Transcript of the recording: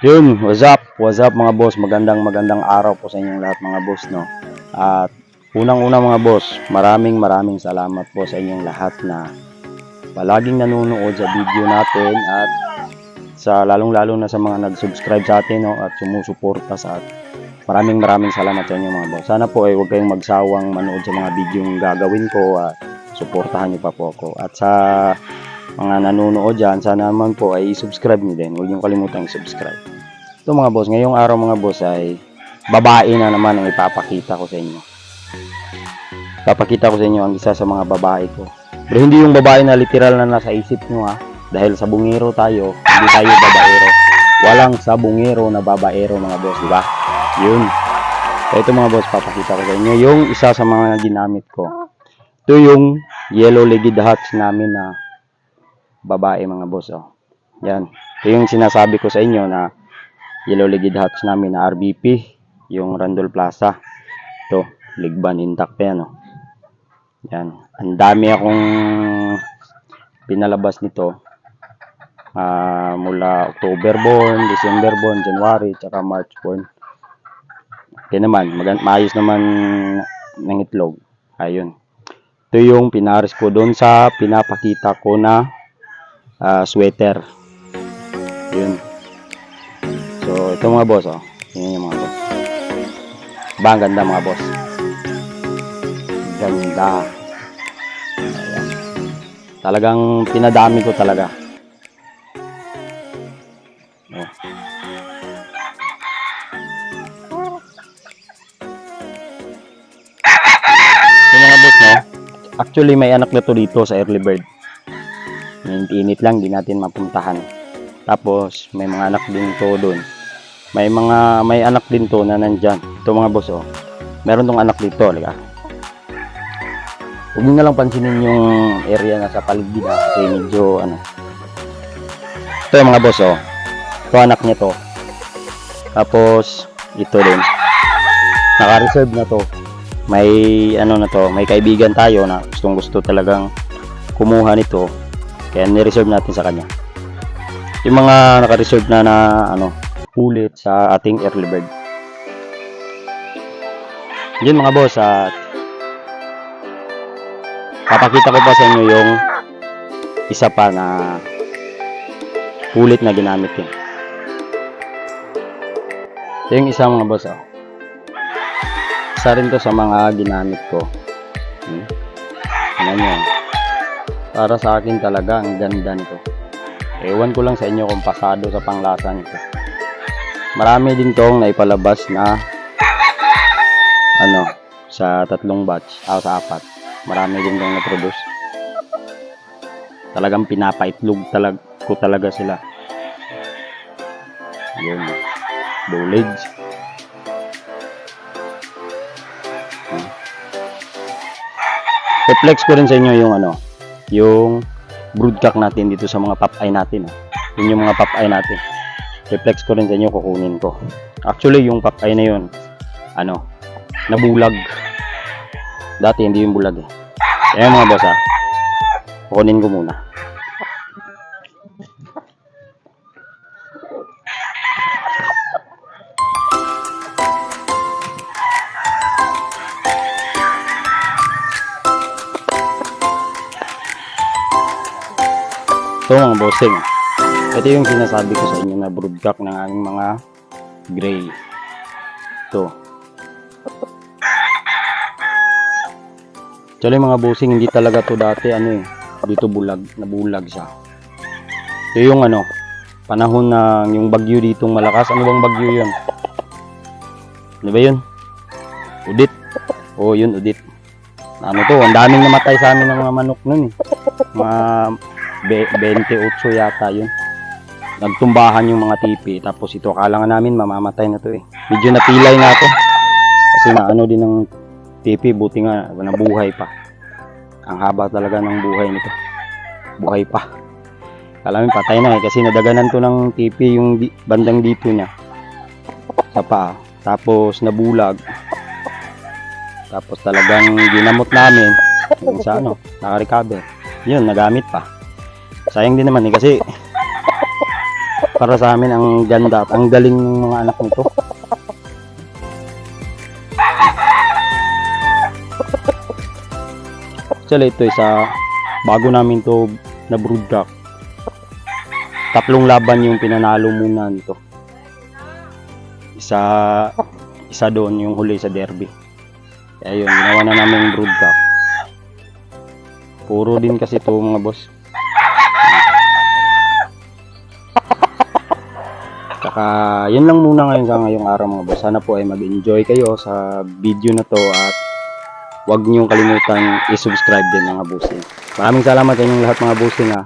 Yun, what's up? What's up mga boss? Magandang araw po sa inyong lahat mga boss, no? At unang-una mga boss, maraming salamat po sa inyong lahat na palaging nanonood sa video natin at sa lalong-lalo na sa mga nag-subscribe sa atin, no? At sumusuporta sa atin. Maraming salamat sa inyo mga boss. Sana po ay huwag kayong magsawang manood sa mga video yung gagawin ko at suportahan niyo pa po ako. At sa mga nanonood dyan, sana naman po ay subscribe niyo din. Huwag niyo kalimutang subscribe. Ito mga boss, ngayong araw mga boss ay babae na naman ang ipapakita ko sa inyo. Papakita ko sa inyo ang isa sa mga babae ko. Pero hindi yung babae na literal na nasa isip nyo ha. Dahil sabungero tayo, hindi tayo babaero. Walang sabungero na babaero mga boss, di ba? Yun. So ito mga boss, papakita ko sa inyo yung isa sa mga ginamit ko. Ito yung yellow-legged hats namin na babae mga boss. Oh. Yan. Ito yung sinasabi ko sa inyo na yellow-legged hats namin na RBP, yung Randol Plaza. Ito, ligban intact pa yan. Oh. Yan. Ang dami akong pinalabas nito. Mula October born, December born, January, tsaka March born. Okay naman, maayos naman ng itlog. Ayun. Ito yung pinaris ko doon sa pinapakita ko na sweater. Yun. So, ito mga boss, oh. Yan yung mga boss. Ba, ang ganda mga boss. Ganda. Ayan. Talagang pinadami ko talaga. Oh. Ito mga boss, no? Actually, may anak na to dito sa early bird. Init lang, di natin mapuntahan. Tapos may mga anak din to doon. May anak din to na nandyan. Ito mga boss, oh. Meron tong anak dito, liga. Huwag nyo na lang pansinin yung area na sa paligid kasi medyo ano. Ito yung mga boss, oh. Ito anak niya to. Tapos ito din. Naka-reserve na to. May ano na to, may kaibigan tayo na gustong-gusto talagang kumuha nito. Kaya ni-reserve natin sa kanya. Yung mga naka-reserve na ano, ulit sa ating early bird. Yun mga boss, at papakita ko pa sa inyo yung isa pa na ulit na ginamit yun. Ito yung isa mga boss, oh. Isa rin to sa mga ginamit ko. Ano yun? Para sa akin talaga ang ganda nito. Ewan ko lang sa inyo kung pasado sa panglasa nito. Marami din tong naipalabas na ano, sa 3 batch, sa 4. Marami din tong na-produce. Talagang pinapaitlog ko talaga sila. Yun. Bulage. I-flex ko rin sa inyo yung ano, yung broodcock natin dito sa mga pop-eye natin. Yun yung mga pop-eye natin. I-flex ko rin sa inyo, kukunin ko. Actually, yung pop-eye na yun, ano, nabulag. Dati hindi yung bulag eh. Ayan mga boss ha. Kukunin ko muna. Ito mga bossing. Ito yung sinasabi ko sa inyo na broodcock ng aking mga gray. Ito. Actually mga bossing, hindi talaga to dati ano eh. Dito nabulag siya. Ito yung ano, panahon na yung bagyo ditong malakas. Ano bang bagyo yun? Ano ba yun? Udit. Oh yun, udit. Ano to, ang daming namatay sa amin ng mga manok nun eh. Mga 28 yata yun. Nagtumbahan yung mga tipi. Tapos ito, akala nga namin mamamatay na to eh. Medyo napilay na to. Kasi na ano din ng tipi, buti nga nabuhay pa. Ang haba talaga ng buhay nito. Buhay pa. Akala namin patay na eh. Kasi nadaganan to ng tipi yung bandang dito niya. Sa paa. Tapos nabulag. Tapos talagang ginamot namin. Yung sa ano, naka-recover. Yun, nagamit pa. Sayang din naman eh kasi para sa amin ang ganda at ang galing ng mga anak nito. Actually, ito isa bago namin to na broodcock. 3 laban yung pinanalo muna nito. Isa doon yung huli sa derby. Kaya yun, ginawa na namin yung broodcock. Puro din kasi to mga boss. Saka yun lang muna ngayon sa ngayong araw mga boss. Sana po ay mag-enjoy kayo sa video na to at huwag niyong kalimutan i-subscribe din mga bossing. Maraming salamat sa inyong lahat mga bossing ha.